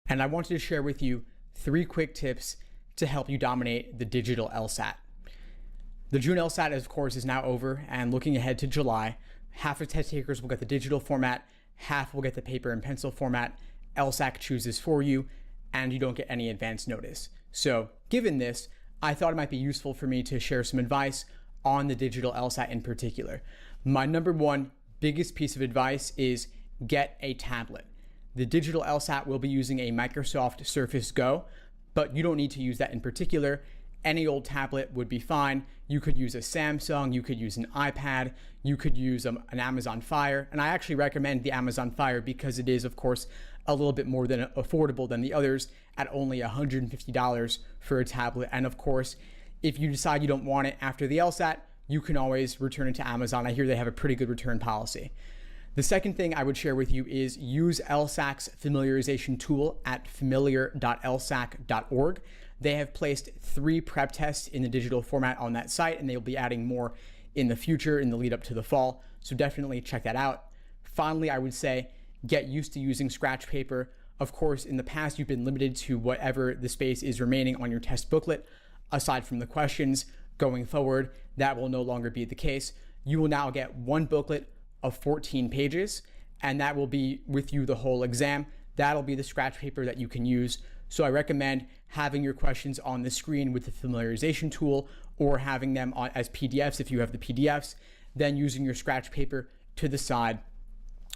and I wanted to share with you 3 quick tips to help you dominate the digital LSAT. The June LSAT, of course, is now over, and looking ahead to July, half of test takers will get the digital format, half will get the paper and pencil format. LSAT chooses for you, and you don't get any advance notice. So given this, I thought it might be useful for me to share some advice on the digital LSAT in particular. My number one biggest piece of advice is get a tablet. The digital LSAT will be using a Microsoft Surface Go, but you don't need to use that in particular. Any old tablet would be fine. You could use a Samsung, you could use an iPad, you could use an Amazon Fire. And I actually recommend the Amazon Fire because it is, of course, a little bit more than affordable than the others at only $150 for a tablet. And of course, if you decide you don't want it after the LSAT, you can always return it to Amazon. I hear they have a pretty good return policy. The second thing I would share with you is use LSAC's familiarization tool at familiar.lsac.org. They have placed 3 prep tests in the digital format on that site, and they'll be adding more in the future in the lead up to the fall. So definitely check that out. Finally, I would say get used to using scratch paper. Of course, in the past, you've been limited to whatever the space is remaining on your test booklet, aside from the questions. Going forward, that will no longer be the case. You will now get one booklet of 14 pages, and that will be with you the whole exam. That'll be the scratch paper that you can use. So I recommend having your questions on the screen with the familiarization tool, or having them as PDFs if you have the PDFs, then using your scratch paper to the side.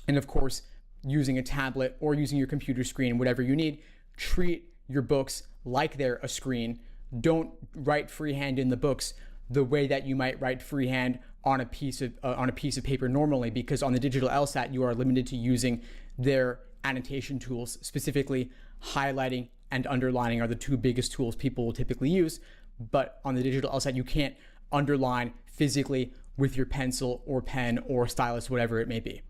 And of course, using a tablet or using your computer screen, whatever you need. Treat your books like they're a screen. Don't write freehand in the books the way that you might write freehand on a piece of paper normally, because on the digital LSAT you are limited to using their annotation tools. Specifically, highlighting and underlining are the 2 biggest tools people will typically use, but on the digital LSAT you can't underline physically with your pencil or pen or stylus, whatever it may be.